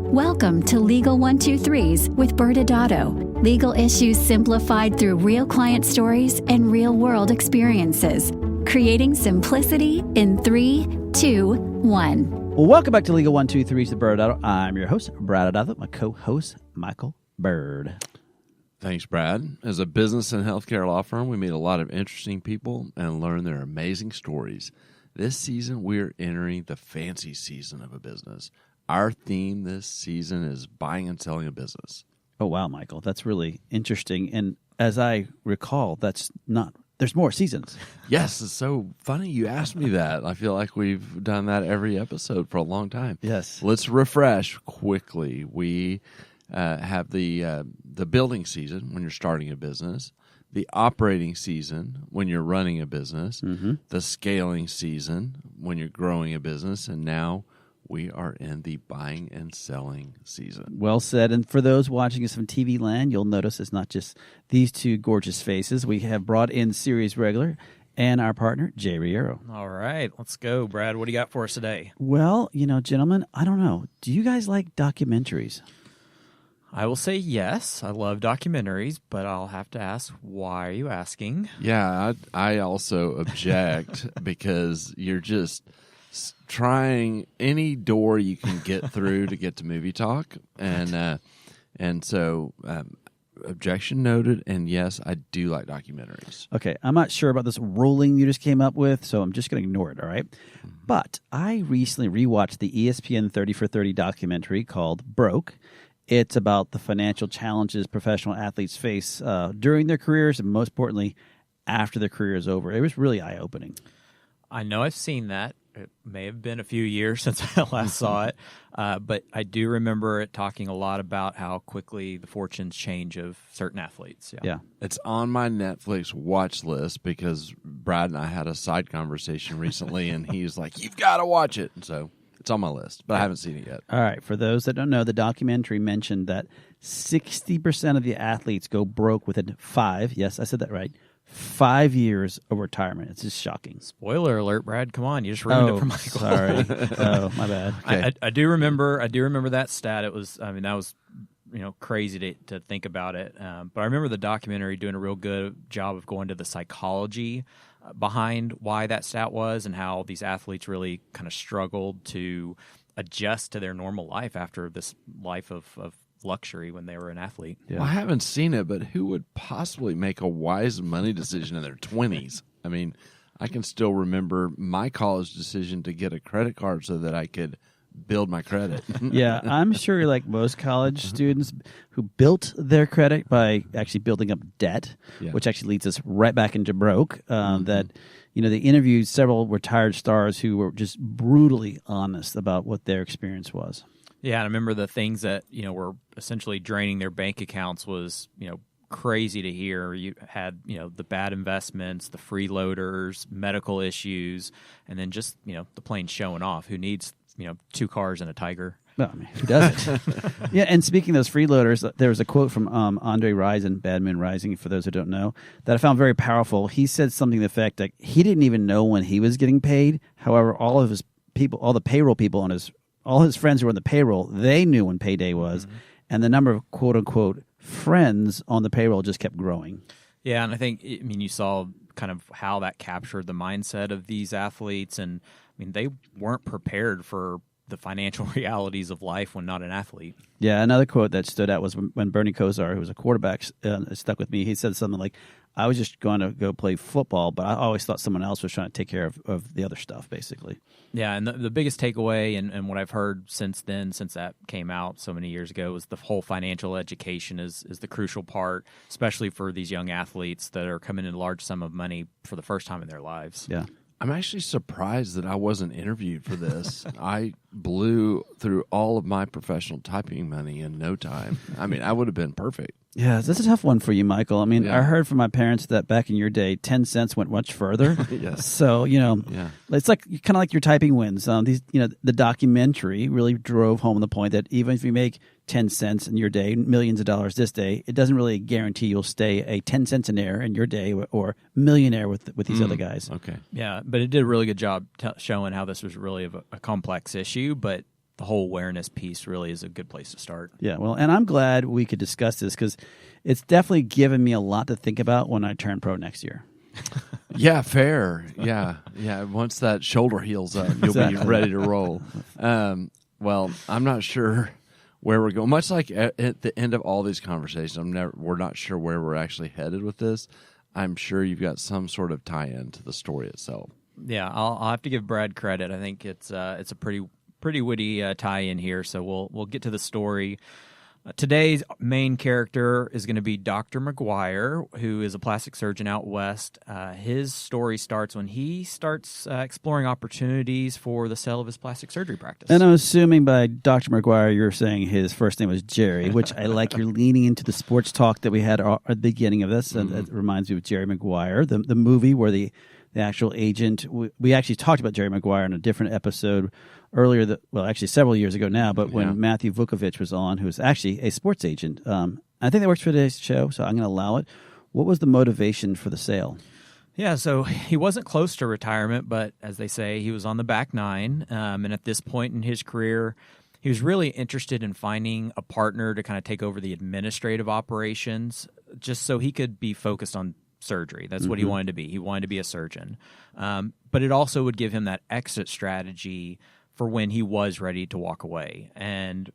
Welcome to Legal 123s with ByrdAdatto. Legal issues simplified through real client stories and real-world experiences. Creating simplicity in 3, 2, 1. Well, welcome back to Legal 123s with ByrdAdatto. I'm your host, ByrdAdatto, my co-host, Michael Byrd. Thanks, Brad. As a business and healthcare law firm, we meet a lot of interesting people and learn their amazing stories. This season, we're entering the fancy season of a business. Our theme this season is buying and selling a business. Oh, wow, Michael. That's really interesting. And as I recall, there's more seasons. Yes, it's so funny you asked me that. I feel like we've done that every episode for a long time. Yes. Let's refresh quickly. We have the building season when you're starting a business, the operating season when you're running a business, the scaling season when you're growing a business, and now we are in the buying and selling season. Well said. And for those watching us from TV land, you'll notice it's not just these two gorgeous faces. We have brought in series regular and our partner, Jay Reyero. All right, let's go, Brad. What do you got for us today? Well, gentlemen, I don't know. Do you guys like documentaries? I will say yes. I love documentaries, but I'll have to ask, why are you asking? Yeah, I also object because you're just trying any door you can get through to get to movie talk, and so objection noted. And yes, I do like documentaries. Okay, I'm not sure about this ruling you just came up with, so I'm just going to ignore it. All right, but I recently rewatched the ESPN 30 for 30 documentary called Broke. It's about the financial challenges professional athletes face during their careers, and most importantly, after their career is over. It was really eye-opening. I know I've seen that. It may have been a few years since I last saw it, but I do remember it talking a lot about how quickly the fortunes change of certain athletes. Yeah. It's on my Netflix watch list because Brad and I had a side conversation recently, and he was like, "You've got to watch it." And so it's on my list, but I haven't seen it yet. All right. For those that don't know, the documentary mentioned that 60% of the athletes go broke within 5, yes, I said that right, 5 years of retirement. It's just shocking. Spoiler alert, Brad. Come on, you just ruined it for Michael. Sorry. Oh, my bad. Okay. I do remember that stat. That was crazy to think about it. But I remember the documentary doing a real good job of going to the psychology behind why that stat was and how these athletes really kind of struggled to adjust to their normal life after this life of luxury when they were an athlete. Yeah. Well, I haven't seen it, but who would possibly make a wise money decision in their 20s? I mean, I can still remember my college decision to get a credit card so that I could build my credit. Yeah, I'm sure like most college students who built their credit by actually building up debt, which actually leads us right back into broke, that they interviewed several retired stars who were just brutally honest about what their experience was. Yeah, and I remember the things that, were essentially draining their bank accounts was, crazy to hear. You had, the bad investments, the freeloaders, medical issues, and then just, the plain showing off. Who needs, 2 cars and a Tiger? Well, I mean, who doesn't? Yeah, and speaking of those freeloaders, there was a quote from Andre Rison, Bad Moon Rising, for those who don't know, that I found very powerful. He said something to the effect that he didn't even know when he was getting paid. However, all of his people, all the payroll people on all his friends who were on the payroll, they knew when payday was, and the number of quote-unquote friends on the payroll just kept growing. Yeah, and I think, you saw kind of how that captured the mindset of these athletes, and, they weren't prepared for the financial realities of life when not an athlete. Yeah, another quote that stood out was when Bernie Kosar, who was a quarterback, stuck with me. He said something like, I was just going to go play football, but I always thought someone else was trying to take care of the other stuff, basically. Yeah, and the biggest takeaway and what I've heard since then, since that came out so many years ago, is the whole financial education is the crucial part, especially for these young athletes that are coming in a large sum of money for the first time in their lives. Yeah. I'm actually surprised that I wasn't interviewed for this. I blew through all of my professional typing money in no time. I mean, I would have been perfect. Yeah, that's a tough one for you, Michael. I mean, I heard from my parents that back in your day, 10 cents went much further. Yes. So, it's like kind of like your typing wins. The documentary really drove home the point that even if you make 10 cents in your day, millions of dollars this day, it doesn't really guarantee you'll stay a 10 centenaire in your day or millionaire with these other guys. Okay. Yeah, but it did a really good job showing how this was really a complex issue, but the whole awareness piece really is a good place to start. Yeah, well, and I'm glad we could discuss this because it's definitely given me a lot to think about when I turn pro next year. Yeah, fair. Yeah. Once that shoulder heals up, you'll be ready to roll. Well, I'm not sure where we're going. Much like at the end of all these conversations, we're not sure where we're actually headed with this. I'm sure you've got some sort of tie-in to the story itself. Yeah, I'll have to give Brad credit. I think it's a pretty witty tie-in here. So we'll get to the story. Today's main character is going to be Dr. McGuire, who is a plastic surgeon out west. His story starts when he starts exploring opportunities for the sale of his plastic surgery practice. And I'm assuming by Dr. McGuire, you're saying his first name was Jerry, which I like. You're leaning into the sports talk that we had at the beginning of this. And it reminds me of Jerry Maguire, the movie where the actual agent. We actually talked about Jerry Maguire in a different episode earlier, actually several years ago now, but when Matthew Vukovich was on, who's actually a sports agent. I think that works for today's show, so I'm going to allow it. What was the motivation for the sale? Yeah, so he wasn't close to retirement, but as they say, he was on the back nine. And at this point in his career, he was really interested in finding a partner to kind of take over the administrative operations just so he could be focused on surgery. That's what he wanted to be. He wanted to be a surgeon. But it also would give him that exit strategy for when he was ready to walk away. And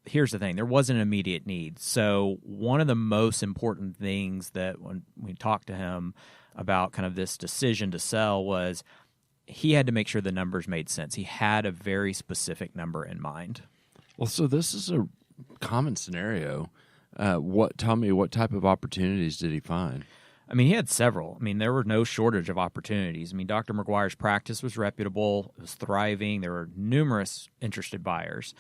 here's the thing, there wasn't an immediate need. So one of the most important things that when we talked to him about kind of this decision to sell was he had to make sure the numbers made sense. He had a very specific number in mind. Well, so this is a common scenario. Tell me, what type of opportunities did he find? I mean, he had several. I mean, there were no shortage of opportunities. I mean, Dr. McGuire's practice was reputable. It was thriving. There were numerous interested buyers.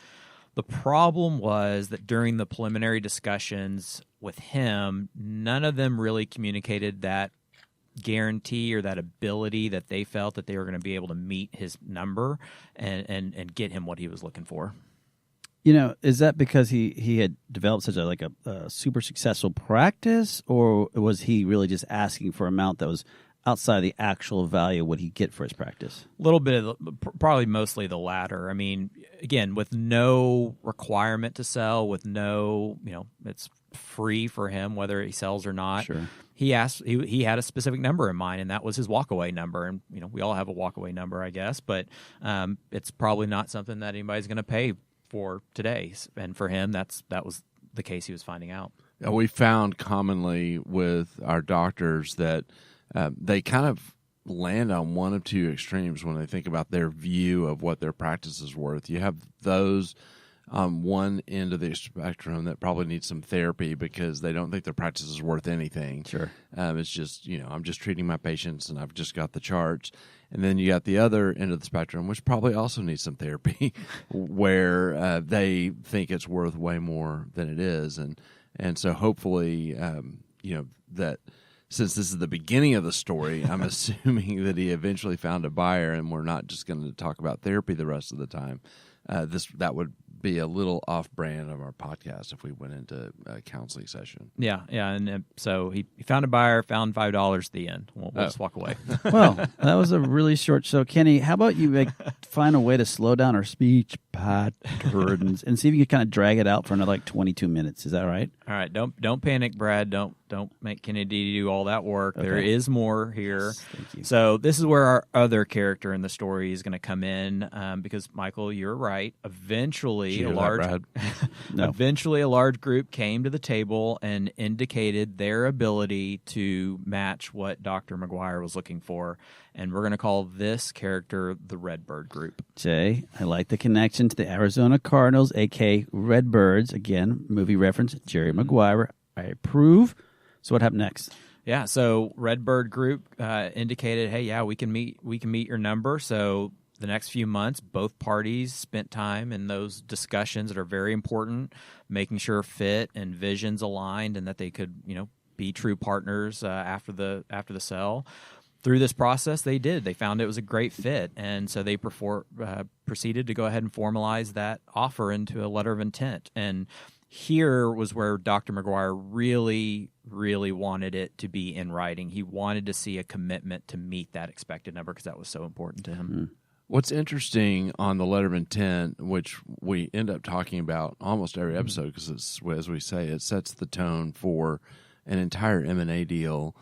The problem was that during the preliminary discussions with him, none of them really communicated that guarantee or that ability that they felt that they were going to be able to meet his number and get him what he was looking for. You know, is that because he had developed such a super successful practice, or was he really just asking for an amount that was outside the actual value of what he'd get for his practice? A little bit of probably mostly the latter. I mean, again, with no requirement to sell, with no, it's free for him whether he sells or not. Sure. He had a specific number in mind, and that was his walkaway number. And we all have a walkaway number, I guess, but it's probably not something that anybody's going to pay for today, and for him, that was the case he was finding out. We found commonly with our doctors that they kind of land on one of two extremes when they think about their view of what their practice is worth. You have those on one end of the spectrum that probably need some therapy because they don't think their practice is worth anything. Sure. It's just, I'm just treating my patients and I've just got the charts. And then you got the other end of the spectrum, which probably also needs some therapy, where they think it's worth way more than it is. And so hopefully, that since this is the beginning of the story, I'm assuming that he eventually found a buyer, and we're not just going to talk about therapy the rest of the time. That would be a little off-brand of our podcast if we went into a counseling session. Yeah, and so he found a buyer, found $5 at the end. We'll just walk away. Well, that was a really short. So, Kenny, how about you find a way to slow down our speech patterns and see if you can kind of drag it out for another 22 minutes. Is that right? All right, don't panic, Brad. Don't make Kennedy do all that work. Okay. There is more here. Yes, thank you. So this is where our other character in the story is going to come in, because Michael, you're right. Eventually, a large group came to the table and indicated their ability to match what Dr. McGuire was looking for, and we're going to call this character the Redbird Group. Jay, I like the connection to the Arizona Cardinals, a.k.a. Redbirds. Again, movie reference, Jerry Maguire. I approve. So what happened next? Yeah, so Redbird Group indicated, hey, yeah, we can meet your number. So the next few months, both parties spent time in those discussions that are very important, making sure fit and visions aligned, and that they could, be true partners after the sale. Through this process, they did. They found it was a great fit, and so they proceeded to go ahead and formalize that offer into a letter of intent. And here was where Dr. McGuire really, really wanted it to be in writing. He wanted to see a commitment to meet that expected number because that was so important to him. What's interesting on the letter of intent, which we end up talking about almost every episode because it's, as we say, it sets the tone for an entire M&A deal,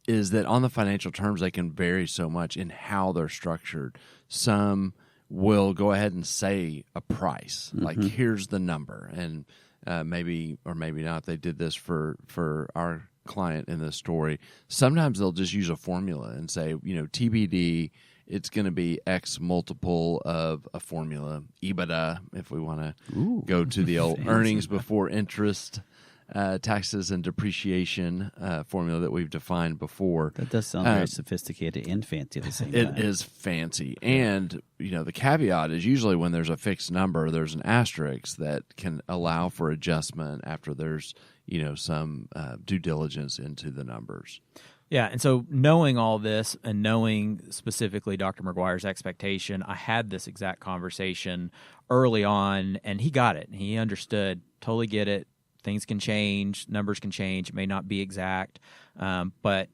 is that on the financial terms, they can vary so much in how they're structured. Some will go ahead and say a price, like here's the number, and maybe or maybe not. They did this for our client in this story. Sometimes they'll just use a formula and say, TBD, it's going to be X multiple of a formula, EBITDA, if we want to go to the old earnings before interest, taxes, and depreciation formula that we've defined before. That does sound very sophisticated and fancy at the same time. It is fancy. And, the caveat is usually when there's a fixed number, there's an asterisk that can allow for adjustment after there's, some due diligence into the numbers. Yeah, and so knowing all this and knowing specifically Dr. McGuire's expectation, I had this exact conversation early on, and he got it. He understood, totally get it. Things can change, numbers can change. It may not be exact, but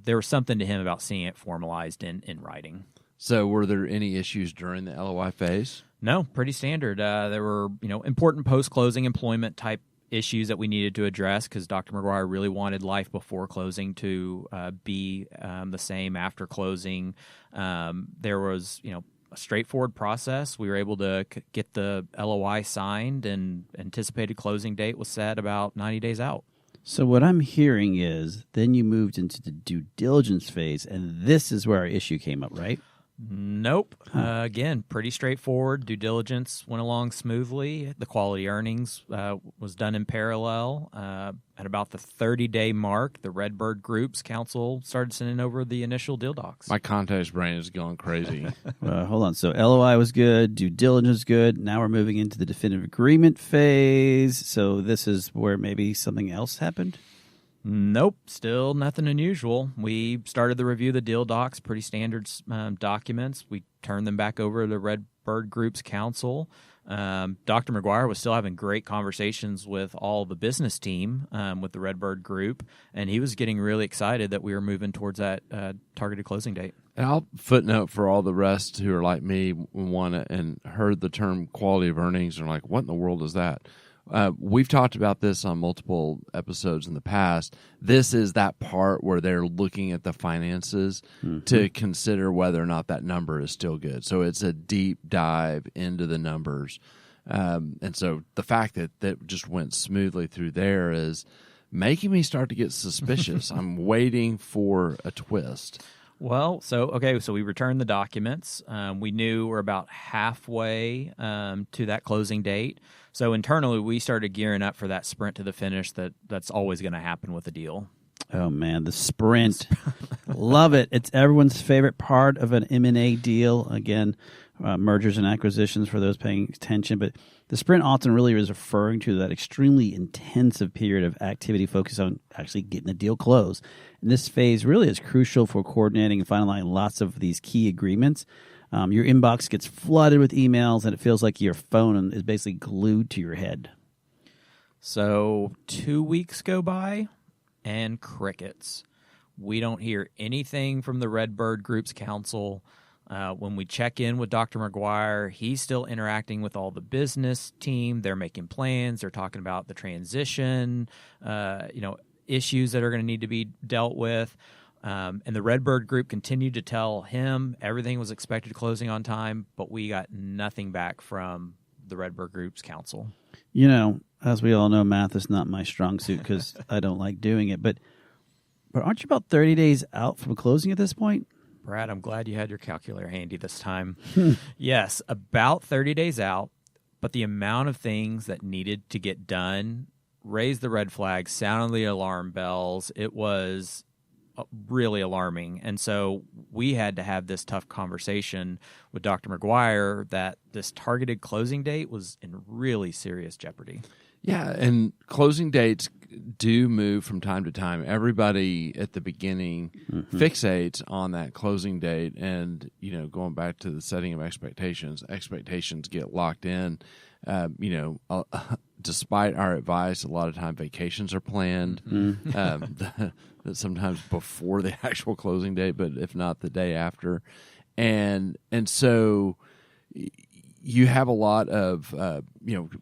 there was something to him about seeing it formalized in writing. So were there any issues during the LOI phase? No, pretty standard. There were important post-closing employment type issues that we needed to address because Dr. McGuire really wanted life before closing to be the same after closing. There was, a straightforward process. We were able to get the LOI signed, and anticipated closing date was set about 90 days out. So what I'm hearing is then you moved into the due diligence phase, and this is where our issue came up, right? Nope. Again, pretty straightforward. Due diligence went along smoothly. The quality earnings was done in parallel. At about the 30-day mark, the Redbird Group's counsel started sending over the initial deal docs. My context brain is going crazy. Hold on. So LOI was good. Due diligence good. Now we're moving into the definitive agreement phase. So this is where maybe something else happened? Nope, still nothing unusual. We started the review of the deal docs, pretty standard documents. We turned them back over to the Redbird Group's counsel. Dr. McGuire was still having great conversations with all the business team with the Redbird Group, and he was getting really excited that we were moving towards that targeted closing date. And I'll footnote for all the rest who are like me and heard the term quality of earnings and are like, what in the world is that? We've talked about this on multiple episodes in the past. This is that part where they're looking at the finances to consider whether or not that number is still good. So it's a deep dive into the numbers. And so the fact that just went smoothly through there is making me start to get suspicious. I'm waiting for a twist. Well, so we returned the documents. We knew we're about halfway to that closing date. So internally, we started gearing up for that sprint to the finish that's always going to happen with a deal. Oh, man, the sprint. Love it. It's everyone's favorite part of an M&A deal. Again, mergers and acquisitions for those paying attention. But the sprint often really is referring to that extremely intensive period of activity focused on actually getting a deal closed. And this phase really is crucial for coordinating and finalizing lots of these key agreements. Your inbox gets flooded with emails, and it feels like your phone is basically glued to your head. So 2 weeks go by, and crickets. We don't hear anything from the Redbird Group's counsel. When we check in with Dr. McGuire, he's still interacting with all the business team. They're making plans. They're talking about the transition, issues that are going to need to be dealt with. And the Redbird Group continued to tell him everything was expected closing on time, but we got nothing back from the Redbird Group's counsel. As we all know, math is not my strong suit because I don't like doing it. But aren't you about 30 days out from closing at this point? Brad, I'm glad you had your calculator handy this time. Yes, about 30 days out, but the amount of things that needed to get done raised the red flags, sounded the alarm bells. It was really alarming. And so we had to have this tough conversation with Dr. McGuire that this targeted closing date was in really serious jeopardy. Yeah, and closing dates do move from time to time. Everybody at the beginning fixates on that closing date, and going back to the setting of expectations get locked in. Despite our advice, a lot of time vacations are planned. Sometimes before the actual closing date, but if not the day after. and so you have a lot of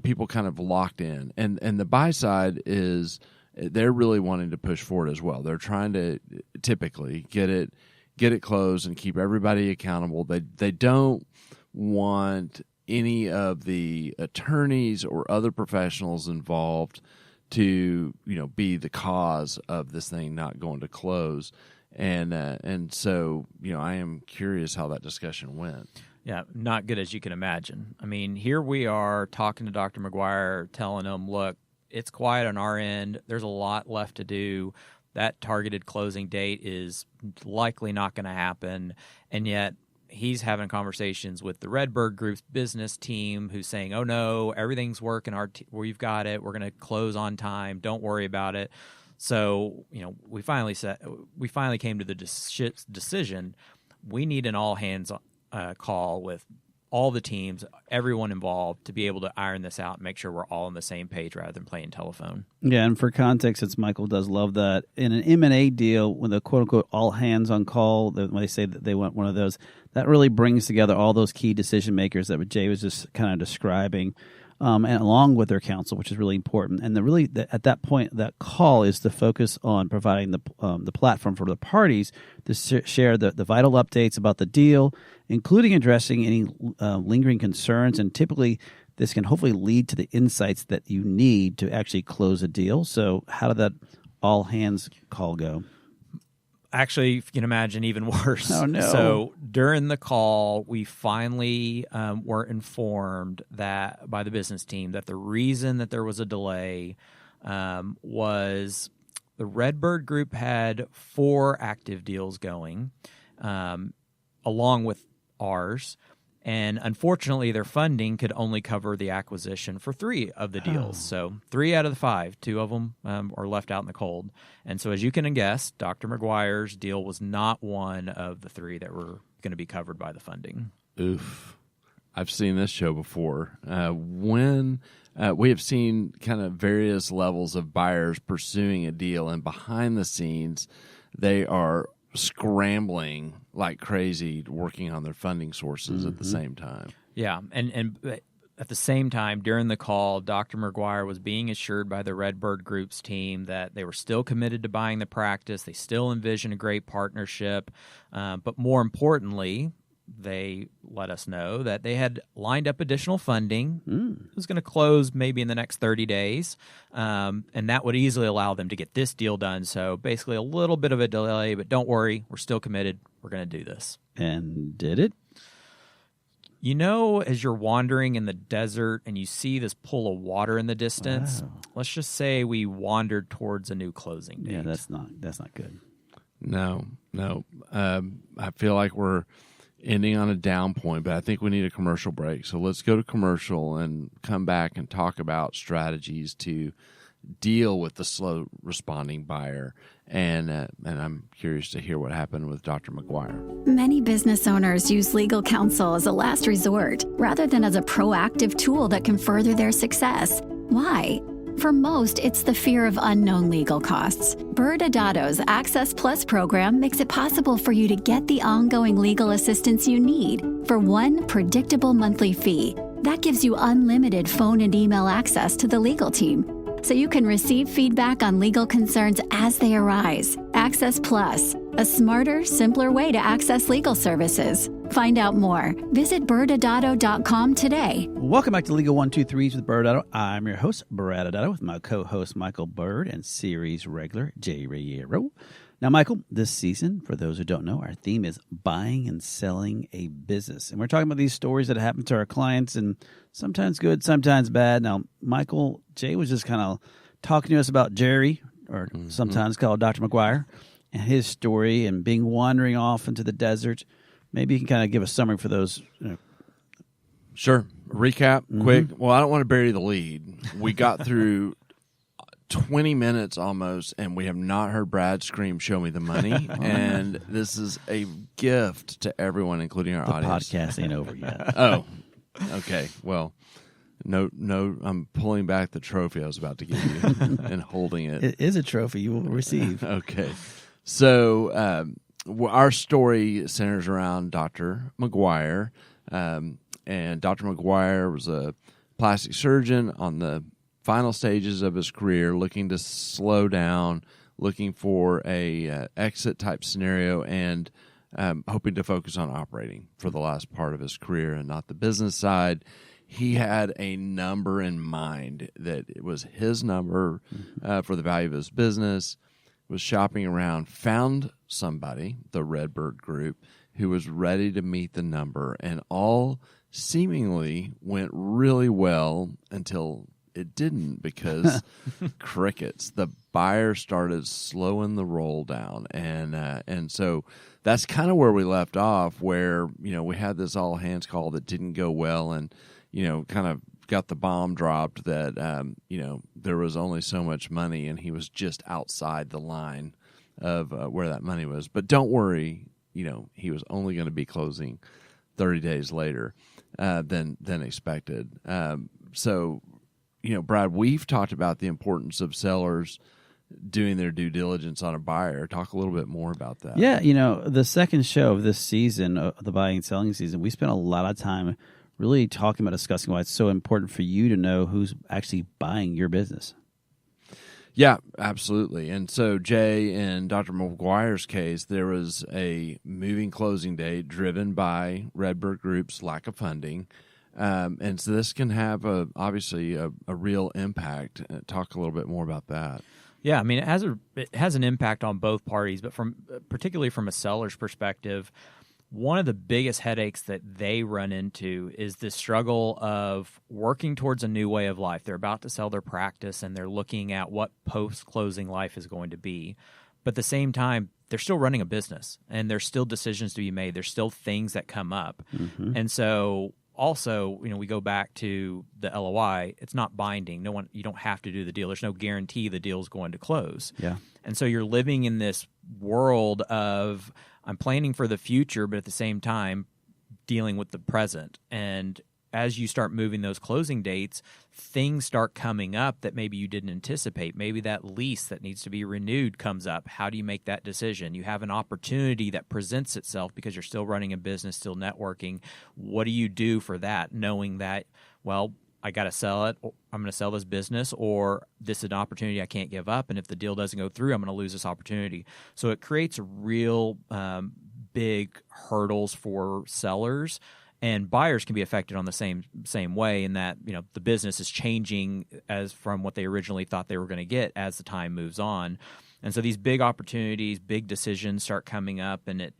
people kind of locked in, and the buy side is they're really wanting to push forward as well. They're trying to typically get it closed and keep everybody accountable. They don't want any of the attorneys or other professionals involved to be the cause of this thing not going to close, and so I am curious how that discussion went. Yeah, not good as you can imagine. I mean, here we are talking to Dr. McGuire, telling him, look, it's quiet on our end. There's a lot left to do. That targeted closing date is likely not going to happen. And yet he's having conversations with the Redbird Group's business team who's saying, oh, no, everything's working. We've got it. We're going to close on time. Don't worry about it. So, we finally came to the decision we need an all-hands call with all the teams, everyone involved, to be able to iron this out and make sure we're all on the same page rather than playing telephone. Yeah, and for context, since Michael does love that, in an M&A deal with a quote-unquote all-hands-on-call, when they say that they want one of those, that really brings together all those key decision-makers that Jay was just kind of describing, and along with their counsel, which is really important. And at that point, that call is to focus on providing the platform for the parties to share the vital updates about the deal, including addressing any lingering concerns. And typically, this can hopefully lead to the insights that you need to actually close a deal. So how did that all-hands call go? Actually, if you can imagine, even worse. Oh, no. So during the call, we finally were informed that by the business team that the reason that there was a delay was the Redbird Group had 4 active deals going, along with ours. And unfortunately, their funding could only cover the acquisition for 3 of the deals. So 3 out of the 5, 2 of them are left out in the cold. And so as you can guess, Dr. McGuire's deal was not one of the 3 that were going to be covered by the funding. Oof. I've seen this show before. When we have seen kind of various levels of buyers pursuing a deal, and behind the scenes, they are scrambling like crazy, working on their funding sources at the same time. Yeah, and at the same time, during the call, Dr. McGuire was being assured by the Redbird Group's team that they were still committed to buying the practice. They still envision a great partnership, but more importantly, they let us know that they had lined up additional funding. It was going to close maybe in the next 30 days, and that would easily allow them to get this deal done. So basically a little bit of a delay, but don't worry, we're still committed. We're going to do this. And did it? As you're wandering in the desert and you see this pool of water in the distance, let's just say we wandered towards a new closing date. Yeah, that's not good. No. I feel like we're ending on a down point, but I think we need a commercial break. So let's go to commercial and come back and talk about strategies to deal with the slow responding buyer. And I'm curious to hear what happened with Dr. McGuire. Many business owners use legal counsel as a last resort rather than as a proactive tool that can further their success. Why? For most, it's the fear of unknown legal costs. ByrdAdatto's Access Plus program makes it possible for you to get the ongoing legal assistance you need for one predictable monthly fee. That gives you unlimited phone and email access to the legal team, so you can receive feedback on legal concerns as they arise. Access Plus, a smarter, simpler way to access legal services. Find out more. Visit ByrdAdatto.com today. Welcome back to Legal 123s with ByrdAdatto. I'm your host, ByrdAdatto, with my co-host Michael Byrd and series regular Jay Reyero. Now, Michael, this season, for those who don't know, our theme is buying and selling a business. And we're talking about these stories that happen to our clients, and sometimes good, sometimes bad. Now, Michael, Jay was just kind of talking to us about Jerry, or sometimes called Dr. McGuire, and his story and being wandering off into the desert. Maybe you can kind of give a summary for those. Sure. Recap, quick. Well, I don't want to bury the lead. We got through 20 minutes almost, and we have not heard Brad scream, "Show me the money." And this is a gift to everyone, including our audience. The podcast ain't over yet. Oh, okay. Well, no, I'm pulling back the trophy I was about to give you and holding it. It is a trophy you will receive. Okay. So our story centers around Dr. McGuire. And Dr. McGuire was a plastic surgeon on the final stages of his career, looking to slow down, looking for a exit type scenario, and hoping to focus on operating for the last part of his career and not the business side. He had a number in mind that it was his number for the value of his business, was shopping around, found somebody, the Redbird Group, who was ready to meet the number, and all seemingly went really well until it didn't, because crickets. The buyer started slowing the roll down, and so that's kind of where we left off, where we had this all hands call that didn't go well, and kind of got the bomb dropped that there was only so much money, and he was just outside the line of where that money was. But don't worry, he was only going to be closing 30 days later than expected. So, Brad, we've talked about the importance of sellers doing their due diligence on a buyer. Talk a little bit more about that. Yeah, the second show of this season, the buying and selling season, we spent a lot of time really talking about, discussing why it's so important for you to know who's actually buying your business. Yeah, absolutely. And so, Jay, in Dr. McGuire's case, there was a moving closing date driven by Redbird Group's lack of funding. And so this can have, obviously, a real impact. Talk a little bit more about that. Yeah, I mean, it has an impact on both parties, but particularly from a seller's perspective, one of the biggest headaches that they run into is the struggle of working towards a new way of life. They're about to sell their practice, and they're looking at what post-closing life is going to be. But at the same time, they're still running a business, and there's still decisions to be made. There's still things that come up. Mm-hmm. And so also, we go back to the LOI. It's not binding. You don't have to do the deal. There's no guarantee the deal's going to close. Yeah. And so you're living in this world of, I'm planning for the future, but at the same time dealing with the present. And as you start moving those closing dates, things start coming up that maybe you didn't anticipate. Maybe that lease that needs to be renewed comes up. How do you make that decision? You have an opportunity that presents itself because you're still running a business, still networking. What do you do for that, knowing that, well, I got to sell it, I'm going to sell this business, or this is an opportunity I can't give up, and if the deal doesn't go through, I'm going to lose this opportunity. So it creates real big hurdles for sellers, and buyers can be affected on the same way, in that the business is changing as from what they originally thought they were going to get as the time moves on. And so these big opportunities, big decisions start coming up, and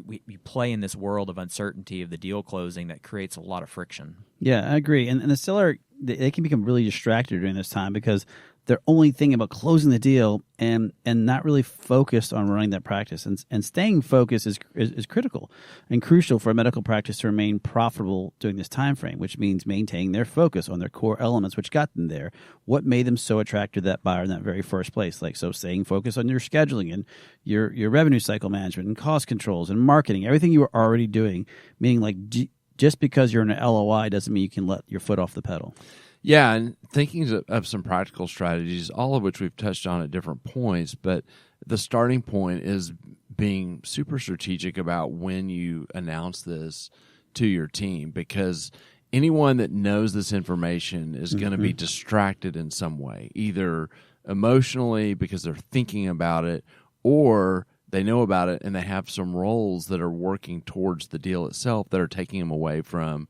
we play in this world of uncertainty of the deal closing that creates a lot of friction. Yeah, I agree. And the seller, they can become really distracted during this time because they're only thinking about closing the deal and not really focused on running that practice. And staying focused is critical and crucial for a medical practice to remain profitable during this time frame, which means maintaining their focus on their core elements which got them there. What made them so attracted to that buyer in that very first place? So staying focused on your scheduling and your revenue cycle management and cost controls and marketing, everything you were already doing, meaning just because you're in an LOI doesn't mean you can let your foot off the pedal. Yeah, and thinking of some practical strategies, all of which we've touched on at different points, but the starting point is being super strategic about when you announce this to your team, because anyone that knows this information is going to be distracted in some way, either emotionally because they're thinking about it, or they know about it and they have some roles that are working towards the deal itself that are taking them away from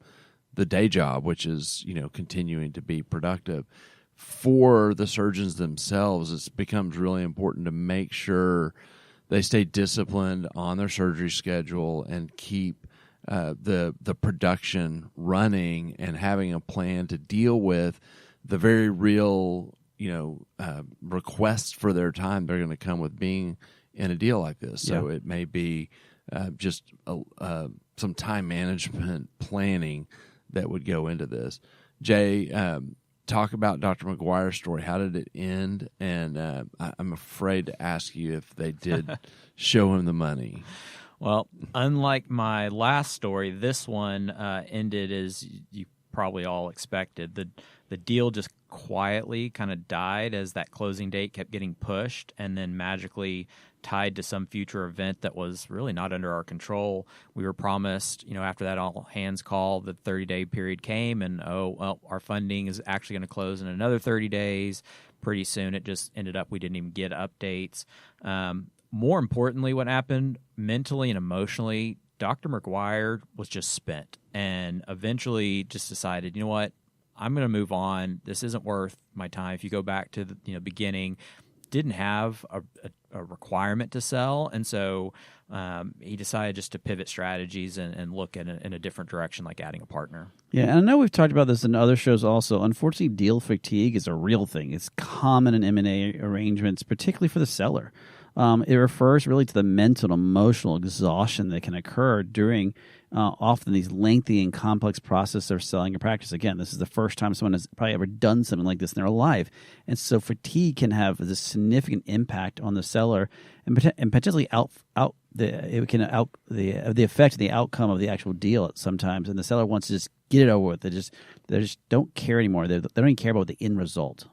the day job, which is, continuing to be productive. For the surgeons themselves, it becomes really important to make sure they stay disciplined on their surgery schedule and keep the production running and having a plan to deal with the very real, requests for their time they're going to come with being in a deal like this. So it may be just some time management planning that would go into this. Jay, talk about Dr. McGuire's story. How did it end? And I'm afraid to ask you if they did show him the money. Well, unlike my last story, this one ended as you probably all expected. The deal just quietly kind of died as that closing date kept getting pushed, and then magically tied to some future event that was really not under our control. We were promised, after that all hands call, the 30-day period came, and our funding is actually going to close in another 30 days. Pretty soon, it just ended up we didn't even get updates. More importantly, what happened mentally and emotionally, Dr. McGuire was just spent and eventually just decided, you know what, I'm going to move on. This isn't worth my time. If you go back to the beginning, didn't have a requirement to sell, and so he decided just to pivot strategies and look in a different direction, like adding a partner. Yeah, and I know we've talked about this in other shows also. Unfortunately, deal fatigue is a real thing. It's common in M&A arrangements, particularly for the seller. It refers really to the mental and emotional exhaustion that can occur during often these lengthy and complex processes of selling a practice. Again, this is the first time someone has probably ever done something like this in their life. And so fatigue can have this significant impact on the seller and potentially the effect of the outcome of the actual deal sometimes. And the seller wants to just get it over with. They just don't care anymore. They don't even care about the end result.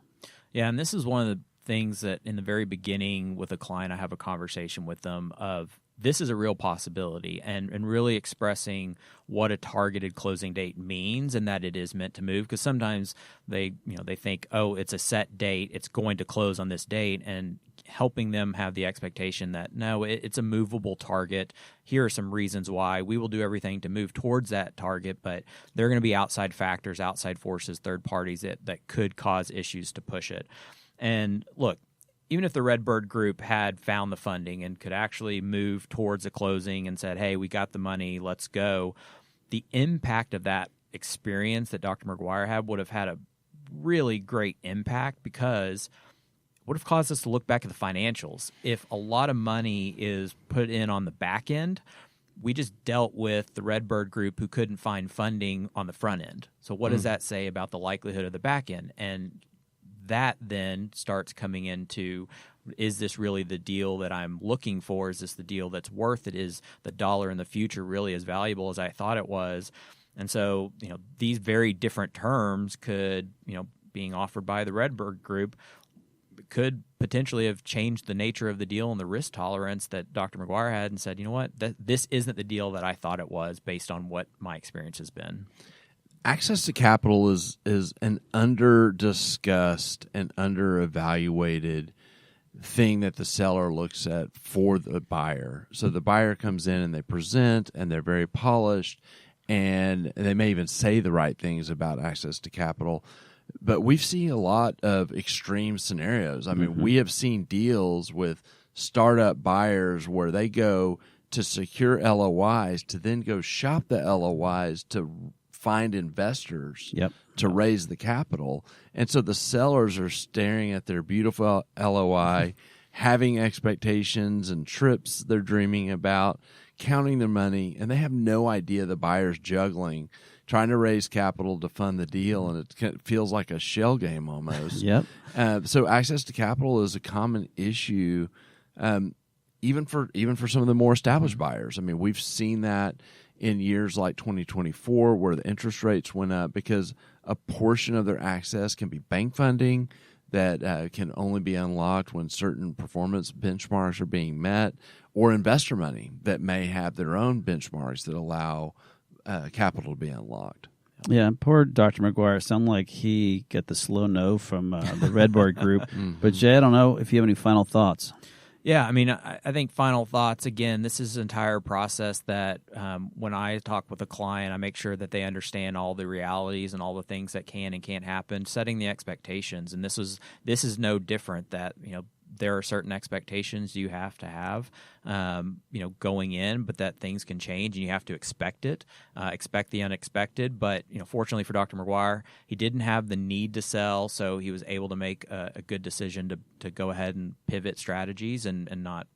Yeah, and this is one of the things that in the very beginning with a client, I have a conversation with them of this is a real possibility, and really expressing what a targeted closing date means and that it is meant to move, because sometimes they think, oh, it's a set date, it's going to close on this date, and helping them have the expectation that no, it's a movable target. Here are some reasons why we will do everything to move towards that target, but there are going to be outside factors, outside forces, third parties that could cause issues to push it. And look, even if the Redbird Group had found the funding and could actually move towards a closing and said, hey, we got the money, let's go, the impact of that experience that Dr. McGuire had would have had a really great impact, because it would have caused us to look back at the financials. If a lot of money is put in on the back end, we just dealt with the Redbird Group who couldn't find funding on the front end. So what does that say about the likelihood of the back end? And that then starts coming into, is this really the deal that I'm looking for? Is this the deal that's worth it? Is the dollar in the future really as valuable as I thought it was? And so, these very different terms could, being offered by the Redbird Group, could potentially have changed the nature of the deal and the risk tolerance that Dr. McGuire had, and said, you know what, this isn't the deal that I thought it was based on what my experience has been. Access to capital is an under-discussed and under-evaluated thing that the seller looks at for the buyer. So the buyer comes in and they present, and they're very polished, and they may even say the right things about access to capital. But we've seen a lot of extreme scenarios. I mean, we have seen deals with startup buyers where they go to secure LOIs to then go shop the LOIs to find investors to raise the capital. And so the sellers are staring at their beautiful LOI, having expectations and trips they're dreaming about, counting their money, and they have no idea the buyer's juggling, trying to raise capital to fund the deal, and it feels like a shell game almost. So access to capital is a common issue, even for some of the more established buyers. I mean, we've seen that in years like 2024 where the interest rates went up because a portion of their access can be bank funding that can only be unlocked when certain performance benchmarks are being met, or investor money that may have their own benchmarks that allow capital to be unlocked. Yeah, poor Dr. McGuire. Sounded like he got the slow no from the Redbird Group. But Jay, I don't know if you have any final thoughts. Yeah, I mean, I think final thoughts, again, this is an entire process that when I talk with a client, I make sure that they understand all the realities and all the things that can and can't happen, setting the expectations. And this is no different, that, there are certain expectations you have to have, going in, but that things can change and you have to expect it, expect the unexpected. But, fortunately for Dr. McGuire, he didn't have the need to sell, so he was able to make a good decision to go ahead and pivot strategies and not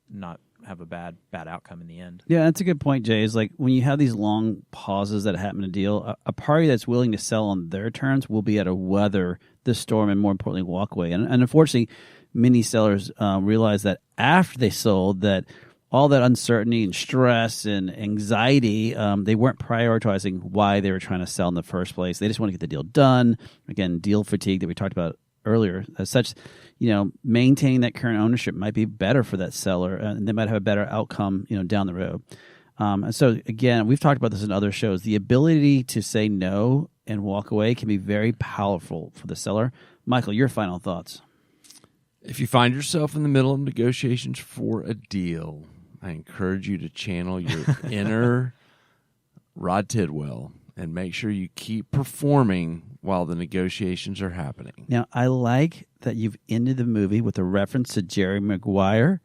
have a bad outcome in the end. Yeah, that's a good point, Jay. Is like when you have these long pauses that happen in a deal, a party that's willing to sell on their terms will be able to weather the storm and, more importantly, walk away. And unfortunately, many sellers realize that after they sold, that all that uncertainty and stress and anxiety, they weren't prioritizing why they were trying to sell in the first place. They just want to get the deal done. Again, deal fatigue that we talked about earlier. As such, maintaining that current ownership might be better for that seller, and they might have a better outcome, down the road. And so, again, we've talked about this in other shows. The ability to say no and walk away can be very powerful for the seller. Michael, your final thoughts. If you find yourself in the middle of negotiations for a deal, I encourage you to channel your inner Rod Tidwell and make sure you keep performing while the negotiations are happening. Now, I like that you've ended the movie with a reference to Jerry Maguire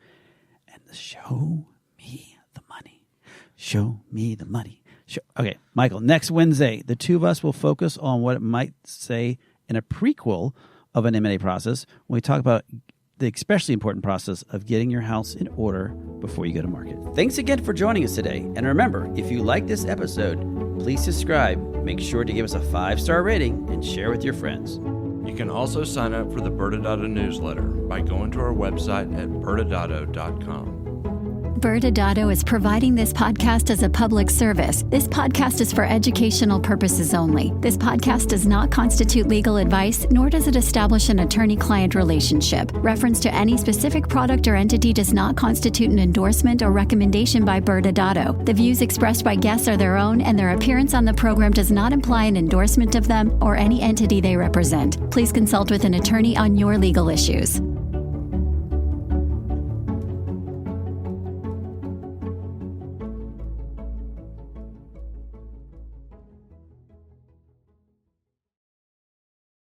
and the show me the money. Show me the money. Okay, Michael, next Wednesday, the two of us will focus on what it might say in a prequel of an M&A process when we talk about the especially important process of getting your house in order before you go to market. Thanks again for joining us today. And remember, if you like this episode, please subscribe. Make sure to give us a 5-star rating and share with your friends. You can also sign up for the ByrdAdatto newsletter by going to our website at ByrdAdatto.com. ByrdAdatto is providing this podcast as a public service. This podcast is for educational purposes only. This podcast does not constitute legal advice, nor does it establish an attorney-client relationship. Reference to any specific product or entity does not constitute an endorsement or recommendation by ByrdAdatto. The views expressed by guests are their own, and their appearance on the program does not imply an endorsement of them or any entity they represent. Please consult with an attorney on your legal issues.